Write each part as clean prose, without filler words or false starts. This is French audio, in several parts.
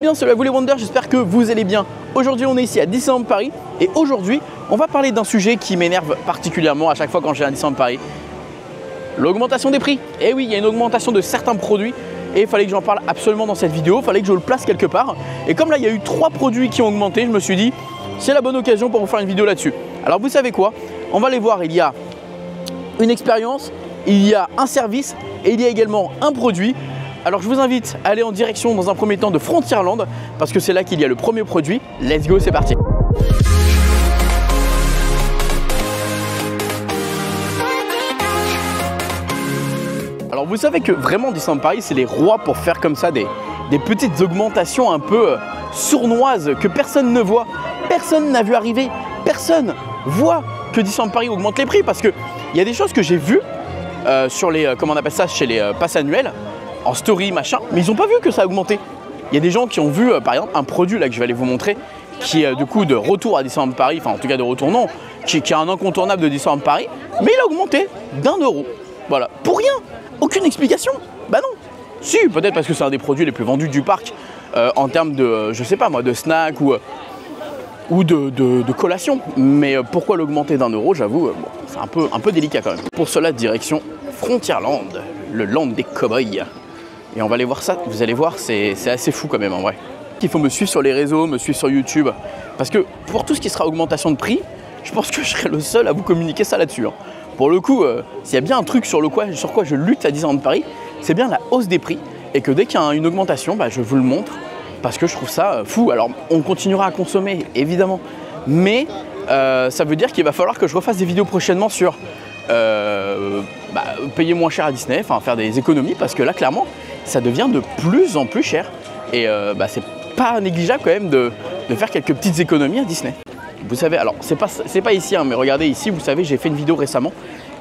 Bien, salut à vous les Wonders, j'espère que vous allez bien. Aujourd'hui on est ici à Disneyland Paris et aujourd'hui on va parler d'un sujet qui m'énerve particulièrement à chaque fois quand je viens à Disneyland Paris. L'augmentation des prix. Et oui, il y a une augmentation de certains produits et il fallait que j'en parle absolument dans cette vidéo, il fallait que je le place quelque part. Et comme là il y a eu 3 produits qui ont augmenté, je me suis dit c'est la bonne occasion pour vous faire une vidéo là-dessus. Alors vous savez quoi, on va les voir, il y a une expérience, il y a un service et il y a également un produit. Alors je vous invite à aller en direction dans un premier temps de Frontierland parce que c'est là qu'il y a le premier produit. Let's go, c'est parti. Alors vous savez que vraiment Disneyland Paris c'est les rois pour faire comme ça des petites augmentations un peu sournoises que personne ne voit. Personne n'a vu arriver, personne voit que Disneyland Paris augmente les prix parce qu'il y a des choses que j'ai vues sur les, comment on appelle ça, chez les passes annuelles. En story machin, mais ils n'ont pas vu que ça a augmenté. Il y a des gens qui ont vu par exemple un produit là que je vais aller vous montrer qui est du coup de retour à Disneyland Paris, enfin en tout cas de retour non, qui est un incontournable de Disneyland Paris, mais il a augmenté d'1 €. Voilà, pour rien, aucune explication. Bah non, si peut-être parce que c'est un des produits les plus vendus du parc en termes de, je sais pas moi, de snack ou de collation. Mais pourquoi l'augmenter d'1 €, j'avoue, bon, c'est un peu délicat quand même. Pour cela, direction Frontierland, le land des cow-boys. Et on va aller voir ça, vous allez voir, c'est assez fou quand même en vrai. Il faut me suivre sur les réseaux, me suivre sur YouTube. Parce que pour tout ce qui sera augmentation de prix, je pense que je serai le seul à vous communiquer ça là-dessus. Hein. Pour le coup, s'il y a bien un truc sur quoi je lutte à Disneyland Paris, c'est bien la hausse des prix. Et que dès qu'il y a une augmentation, bah, je vous le montre. Parce que je trouve ça fou. Alors on continuera à consommer, évidemment. Mais ça veut dire qu'il va falloir que je refasse des vidéos prochainement sur payer moins cher à Disney, enfin faire des économies. Parce que là, clairement, ça devient de plus en plus cher et c'est pas négligeable quand même de faire quelques petites économies à Disney. Vous savez, alors c'est pas ici, hein, mais regardez ici, vous savez, j'ai fait une vidéo récemment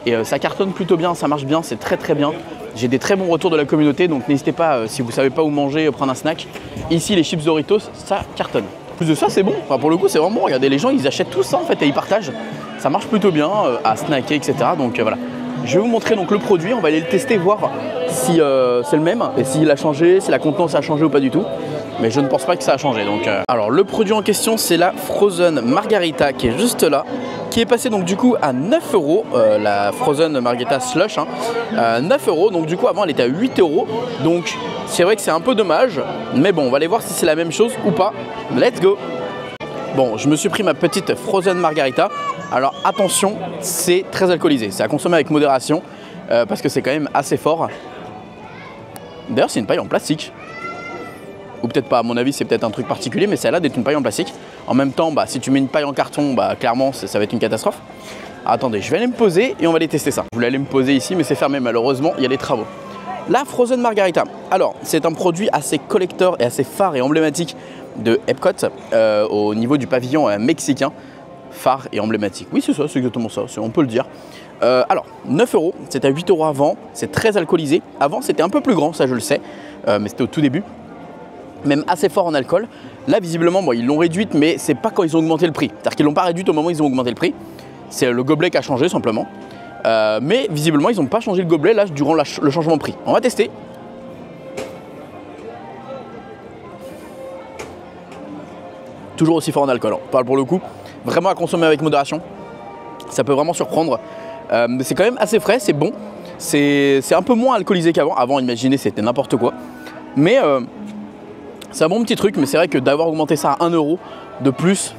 et ça cartonne plutôt bien, ça marche bien, c'est très bien. J'ai des très bons retours de la communauté, donc n'hésitez pas, si vous savez pas où manger, prendre un snack. Ici, les chips Doritos, ça cartonne. En plus de ça, c'est bon, enfin, pour le coup, c'est vraiment bon. Regardez, les gens, ils achètent tout ça en fait et ils partagent. Ça marche plutôt bien à snacker, etc. Donc voilà. Je vais vous montrer donc le produit, on va aller le tester, voir si c'est le même et s'il a changé, si la contenance a changé ou pas du tout. Mais je ne pense pas que ça a changé. Donc, Alors le produit en question c'est la Frozen Margarita qui est juste là, qui est passée donc du coup à 9 €, la Frozen Margarita Slush, 9 €, donc du coup avant elle était à 8 €. Donc c'est vrai que c'est un peu dommage, mais bon on va aller voir si c'est la même chose ou pas. Let's go. Bon, je me suis pris ma petite Frozen Margarita. Alors attention, c'est très alcoolisé, c'est à consommer avec modération parce que c'est quand même assez fort. D'ailleurs c'est une paille en plastique. Ou peut-être pas, à mon avis c'est peut-être un truc particulier, mais celle-là d'être une paille en plastique. En même temps, si tu mets une paille en carton, clairement ça va être une catastrophe. Attendez, je vais aller me poser et on va aller tester ça. Je voulais aller me poser ici mais c'est fermé malheureusement, il y a des travaux. La Frozen Margarita, alors c'est un produit assez collector et assez phare et emblématique de Epcot au niveau du pavillon mexicain. Phare et emblématique. Oui, c'est ça, c'est exactement ça, on peut le dire. Alors, 9 €, c'était à 8 € avant, c'est très alcoolisé. Avant, c'était un peu plus grand, ça je le sais, mais c'était au tout début. Même assez fort en alcool. Là, visiblement, bon, ils l'ont réduite, mais c'est pas quand ils ont augmenté le prix. C'est-à-dire qu'ils l'ont pas réduite au moment où ils ont augmenté le prix. C'est le gobelet qui a changé, simplement. Mais visiblement, ils n'ont pas changé le gobelet, là, durant le changement de prix. On va tester. Toujours aussi fort en alcool, hein. Pour le coup. Vraiment à consommer avec modération, ça peut vraiment surprendre. C'est quand même assez frais, c'est bon. C'est un peu moins alcoolisé qu'avant. Avant, imaginez, c'était n'importe quoi. Mais c'est un bon petit truc. Mais c'est vrai que d'avoir augmenté ça à 1 € de plus,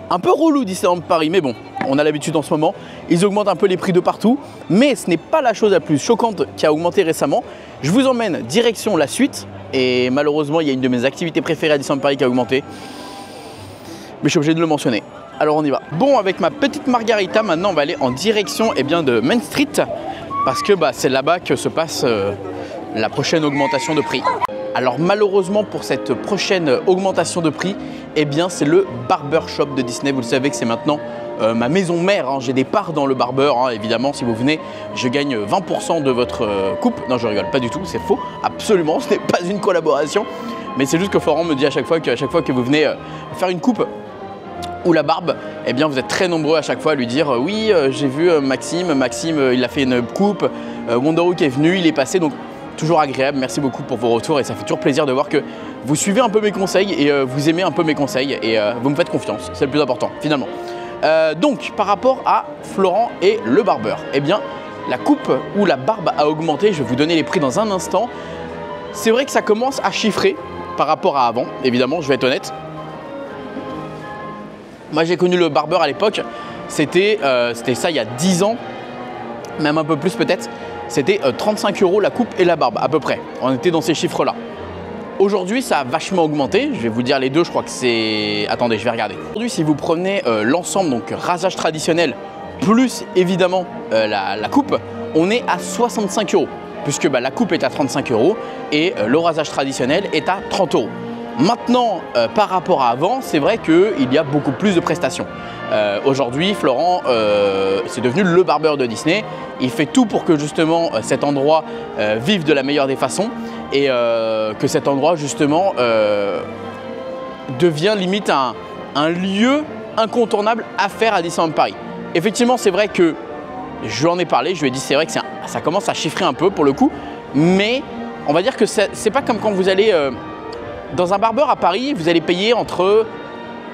un peu relou Disneyland Paris. Mais bon, on a l'habitude en ce moment. Ils augmentent un peu les prix de partout. Mais ce n'est pas la chose la plus choquante qui a augmenté récemment. Je vous emmène direction la suite. Et malheureusement, il y a une de mes activités préférées à Disneyland Paris qui a augmenté. Mais je suis obligé de le mentionner. Alors on y va. Bon, avec ma petite margarita, maintenant on va aller en direction de Main Street. Parce que c'est là-bas que se passe la prochaine augmentation de prix. Alors malheureusement pour cette prochaine augmentation de prix, c'est le barbershop de Disney. Vous le savez que c'est maintenant ma maison mère. Hein. J'ai des parts dans le barber, hein. Évidemment si vous venez, je gagne 20% de votre coupe. Non, je rigole, pas du tout, c'est faux. Absolument, ce n'est pas une collaboration. Mais c'est juste que Florent me dit à chaque fois que vous venez faire une coupe ou la barbe, vous êtes très nombreux à chaque fois à lui dire oui, j'ai vu Maxime, il a fait une coupe, Wonderwook est venu, il est passé, donc toujours agréable. Merci beaucoup pour vos retours et ça fait toujours plaisir de voir que vous suivez un peu mes conseils et vous aimez un peu mes conseils et vous me faites confiance, c'est le plus important finalement. Donc par rapport à Florent et le barbeur, eh bien la coupe ou la barbe a augmenté, je vais vous donner les prix dans un instant. C'est vrai que ça commence à chiffrer par rapport à avant, évidemment, je vais être honnête. Moi j'ai connu le barbeur à l'époque, c'était ça il y a 10 ans, même un peu plus peut-être. C'était 35 € la coupe et la barbe à peu près, on était dans ces chiffres là. Aujourd'hui ça a vachement augmenté, je vais vous dire les deux, je crois que c'est... Attendez, je vais regarder. Aujourd'hui si vous prenez l'ensemble, donc rasage traditionnel, plus évidemment la coupe, on est à 65 €. Puisque la coupe est à 35 € et le rasage traditionnel est à 30 €. Maintenant, par rapport à avant, c'est vrai qu'il y a beaucoup plus de prestations. Aujourd'hui, Florent, c'est devenu le barbeur de Disney. Il fait tout pour que justement cet endroit vive de la meilleure des façons et que cet endroit justement devient limite un lieu incontournable à faire à Disneyland Paris. Effectivement, c'est vrai que je lui en ai parlé, je lui ai dit c'est vrai que ça commence à chiffrer un peu pour le coup, mais on va dire que c'est pas comme quand vous allez dans un barbeur à Paris, vous allez payer entre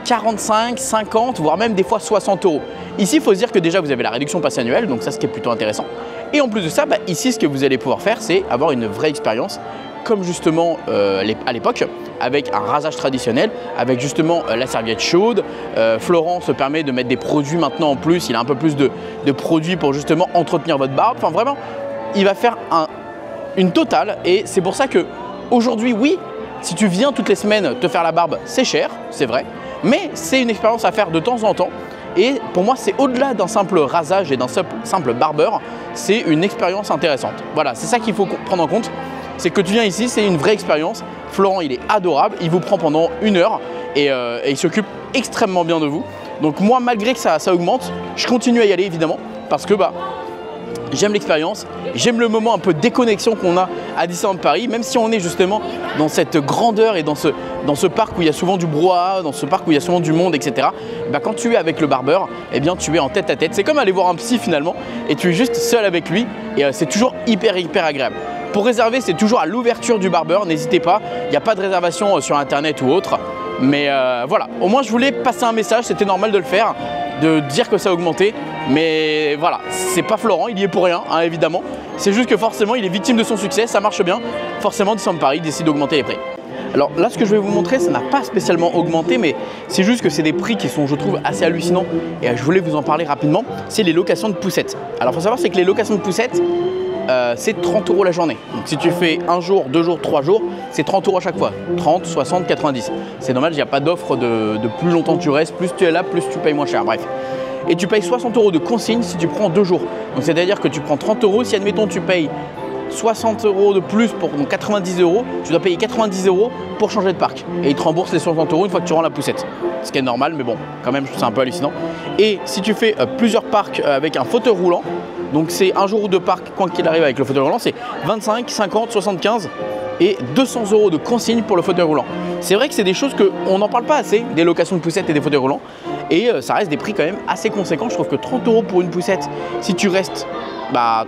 45, 50, voire même des fois 60 €. Ici, il faut se dire que déjà vous avez la réduction passe annuelle, donc ça ce qui est plutôt intéressant. Et en plus de ça, ici ce que vous allez pouvoir faire, c'est avoir une vraie expérience, comme justement à l'époque, avec un rasage traditionnel, avec justement la serviette chaude. Florent se permet de mettre des produits maintenant en plus, il a un peu plus de produits pour justement entretenir votre barbe. Enfin vraiment, il va faire une totale et c'est pour ça que aujourd'hui, oui, si tu viens toutes les semaines te faire la barbe, c'est cher, c'est vrai, mais c'est une expérience à faire de temps en temps. Et pour moi, c'est au-delà d'un simple rasage et d'un simple barbeur, c'est une expérience intéressante. Voilà, c'est ça qu'il faut prendre en compte. C'est que tu viens ici, c'est une vraie expérience. Florent, il est adorable, il vous prend pendant 1 heure et il s'occupe extrêmement bien de vous. Donc moi, malgré que ça augmente, je continue à y aller évidemment parce que j'aime l'expérience, j'aime le moment un peu de déconnexion qu'on a à Disneyland Paris, même si on est justement dans cette grandeur et dans ce parc où il y a souvent du brouhaha, dans ce parc où il y a souvent du monde, etc. Quand tu es avec le barbeur, eh bien tu es en tête à tête. C'est comme aller voir un psy finalement et tu es juste seul avec lui et c'est toujours hyper agréable. Pour réserver, c'est toujours à l'ouverture du barbeur, n'hésitez pas, il n'y a pas de réservation sur internet ou autre. Mais voilà, au moins je voulais passer un message, c'était normal de le faire, de dire que ça a augmenté. Mais voilà, c'est pas Florent, il y est pour rien, hein, évidemment. C'est juste que forcément, il est victime de son succès, ça marche bien. Forcément, Disneyland Paris décide d'augmenter les prix. Alors là, ce que je vais vous montrer, ça n'a pas spécialement augmenté, mais c'est juste que c'est des prix qui sont, je trouve, assez hallucinants. Et je voulais vous en parler rapidement, c'est les locations de poussettes. Alors, il faut savoir, c'est que les locations de poussettes, c'est 30 € la journée. Donc si tu fais 1 jour, 2 jours, 3 jours, c'est 30 € à chaque fois. 30, 60, 90. C'est normal, il n'y a pas d'offre de plus longtemps tu restes, plus tu es là, plus tu payes moins cher. Bref. Et tu payes 60 € de consigne si tu prends 2 jours. Donc c'est-à-dire que tu prends 30 €, si admettons tu payes 60 € de plus pour donc 90 €, tu dois payer 90 € pour changer de parc. Et ils te remboursent les 60 € une fois que tu rends la poussette. Ce qui est normal, mais bon, quand même, c'est un peu hallucinant. Et si tu fais plusieurs parcs avec un fauteuil roulant, donc c'est 1 jour ou 2 parcs, quoi qu'il arrive avec le fauteuil roulant, c'est 25, 50, 75 et 200 € de consigne pour le fauteuil roulant. C'est vrai que c'est des choses qu'on n'en parle pas assez, des locations de poussettes et des fauteuils roulants. Et ça reste des prix quand même assez conséquents. Je trouve que 30 € pour une poussette, si tu restes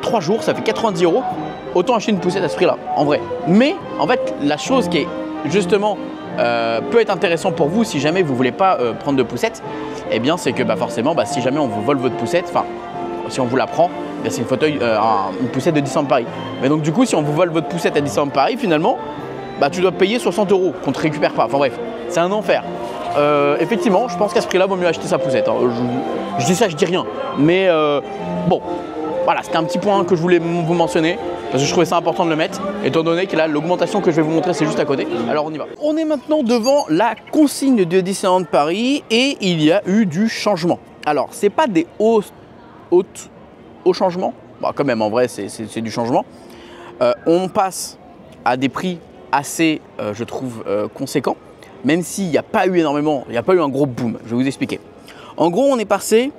3 jours, ça fait 90 €. Autant acheter une poussette à ce prix-là, en vrai. Mais en fait, la chose qui est justement peut être intéressant pour vous si jamais vous ne voulez pas prendre de poussette, eh bien c'est que forcément, si jamais on vous vole votre poussette, enfin si on vous la prend, c'est une poussette de Disneyland Paris. Mais donc du coup, si on vous vole votre poussette à Disneyland Paris, finalement, tu dois payer 60 € qu'on ne te récupère pas. Enfin bref, c'est un enfer. Effectivement, je pense qu'à ce prix-là, il vaut mieux acheter sa poussette. Je dis ça, je dis rien. Mais bon, voilà, c'était un petit point que je voulais vous mentionner. Parce que je trouvais ça important de le mettre, étant donné que là, l'augmentation que je vais vous montrer, c'est juste à côté. Alors on y va. On est maintenant devant la consigne de Disneyland Paris et il y a eu du changement. Alors, c'est pas des hauts changements. Quand même, en vrai, c'est du changement. On passe à des prix assez, je trouve, conséquents. Même s'il n'y a pas eu énormément, il n'y a pas eu un gros boom. Je vais vous expliquer. En gros, on est passé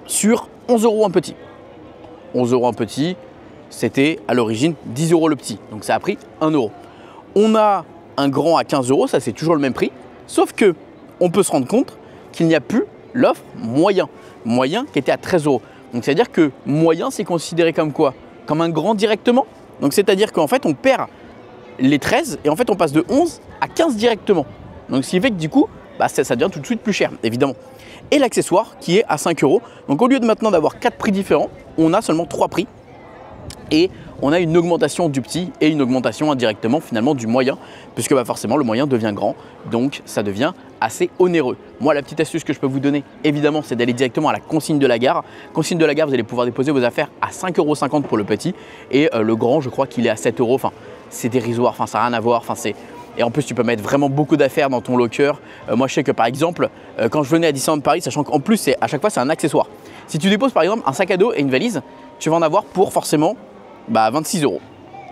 sur 11 € un petit. 11 € un petit, c'était à l'origine 10 € le petit. Donc ça a pris 1 €. On a un grand à 15 €, ça c'est toujours le même prix. Sauf que on peut se rendre compte qu'il n'y a plus l'offre moyen. Moyen qui était à 13 €. Donc c'est-à-dire que moyen, c'est considéré comme quoi? Comme un grand directement. Donc c'est-à-dire qu'en fait, on perd les 13 et en fait, on passe de 11 à 15 directement. Donc ce qui fait que du coup, bah, ça devient tout de suite plus cher, évidemment. Et l'accessoire qui est à 5 €. Donc au lieu de maintenant d'avoir 4 prix différents, on a seulement 3 prix. Et on a une augmentation du petit et une augmentation indirectement finalement du moyen, puisque bah, forcément le moyen devient grand, donc ça devient assez onéreux. Moi, la petite astuce que je peux vous donner, évidemment, c'est d'aller directement à la consigne de la gare. Consigne de la gare, vous allez pouvoir déposer vos affaires à 5,50 € pour le petit, et le grand, je crois qu'il est à 7 €. Enfin, c'est dérisoire, enfin, ça n'a rien à voir. Enfin, et en plus, tu peux mettre vraiment beaucoup d'affaires dans ton locker. Moi, je sais que par exemple, quand je venais à Disneyland Paris, sachant qu'en plus, à chaque fois, c'est un accessoire. Si tu déposes par exemple un sac à dos et une valise, tu vas en avoir pour forcément 26 €.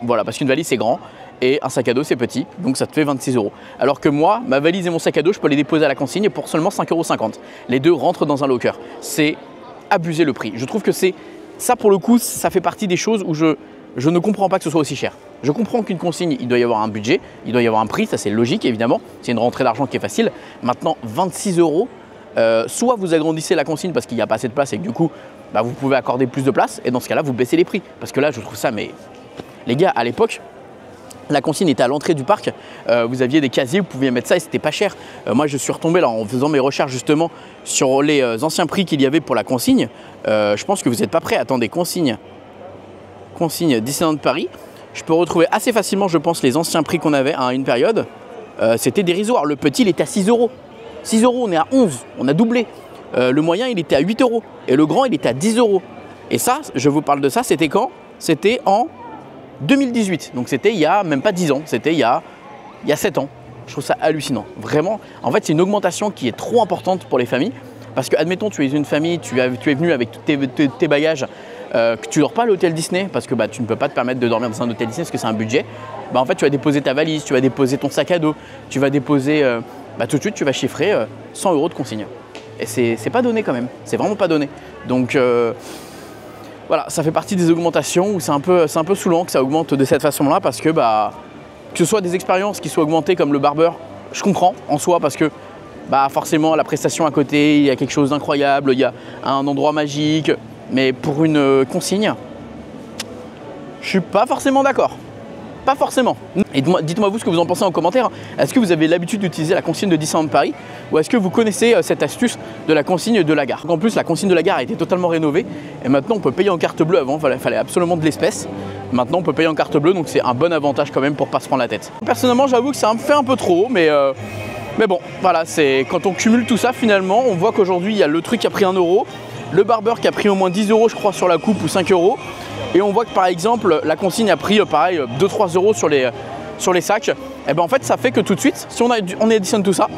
Voilà, parce qu'une valise, c'est grand et un sac à dos, c'est petit. Donc, ça te fait 26 €. Alors que moi, ma valise et mon sac à dos, je peux les déposer à la consigne pour seulement 5,50 €. Les deux rentrent dans un locker. C'est abuser le prix. Je trouve que ça, pour le coup, ça fait partie des choses où je ne comprends pas que ce soit aussi cher. Je comprends qu'une consigne, il doit y avoir un budget, il doit y avoir un prix, ça c'est logique évidemment. C'est une rentrée d'argent qui est facile. Maintenant, 26 €, soit vous agrandissez la consigne parce qu'il n'y a pas assez de place et que du coup, vous pouvez accorder plus de place. Et dans ce cas-là, vous baissez les prix. Parce que là, je trouve ça, mais les gars, à l'époque, la consigne était à l'entrée du parc. Vous aviez des casiers, vous pouviez mettre ça et c'était pas cher. Moi, je suis retombé là en faisant mes recherches justement sur les anciens prix qu'il y avait pour la consigne. Je pense que vous n'êtes pas prêts. Attendez, consigne Disneyland Paris. Je peux retrouver assez facilement, je pense, les anciens prix qu'on avait à une période. C'était dérisoire. Le petit, il était à 6 €. 6 €, on est à 11, on a doublé. Le moyen, il était à 8 € et le grand, il était à 10 €. Et ça, je vous parle de ça, c'était quand? C'était en 2018. Donc c'était il y a même pas 10 ans, c'était il y a 7 ans. Je trouve ça hallucinant. Vraiment, en fait, c'est une augmentation qui est trop importante pour les familles. Parce que, admettons, tu es une famille, tu es venu avec tous tes bagages, que tu ne dors pas à l'hôtel Disney parce que tu ne peux pas te permettre de dormir dans un hôtel Disney parce que c'est un budget. En fait, tu vas déposer ta valise, tu vas déposer ton sac à dos, tu vas déposer, tout de suite, tu vas chiffrer 100 € de consigne. Et c'est pas donné quand même, c'est vraiment pas donné. Donc voilà, ça fait partie des augmentations où c'est un peu saoulant que ça augmente de cette façon-là parce que ce soit des expériences qui soient augmentées comme le barbeur, je comprends en soi parce que forcément la prestation à côté, il y a quelque chose d'incroyable, il y a un endroit magique, mais pour une consigne, je suis pas forcément d'accord. Pas forcément. Et dites-moi vous ce que vous en pensez en commentaire. Est-ce que vous avez l'habitude d'utiliser la consigne de Disneyland Paris ou est-ce que vous connaissez cette astuce de la consigne de la gare? En plus, la consigne de la gare a été totalement rénovée et maintenant on peut payer en carte bleue. Avant, il fallait absolument de l'espèce. Maintenant, on peut payer en carte bleue, donc c'est un bon avantage quand même pour pas se prendre la tête. Personnellement, j'avoue que ça me fait un peu trop, mais bon, voilà, quand on cumule tout ça, finalement, on voit qu'aujourd'hui, il y a le truc qui a pris 1 €, le barbeur qui a pris au moins 10 € je crois sur la coupe ou 5 €. Et on voit que par exemple, la consigne a pris pareil 2-3 € sur les sacs. Et en fait, ça fait que tout de suite, si on additionne tout ça,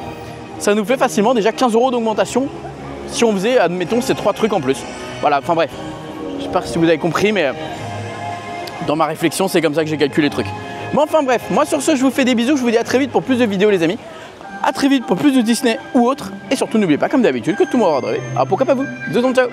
ça nous fait facilement déjà 15 € d'augmentation si on faisait, admettons, ces 3 trucs en plus. Voilà, enfin bref, je sais pas si vous avez compris, mais dans ma réflexion, c'est comme ça que j'ai calculé le truc. Mais enfin bref, moi sur ce, je vous fais des bisous, je vous dis à très vite pour plus de vidéos les amis. A très vite pour plus de Disney ou autre. Et surtout, n'oubliez pas, comme d'habitude, que tout le monde aura rêvé. Alors pourquoi pas vous? Bisous, ciao.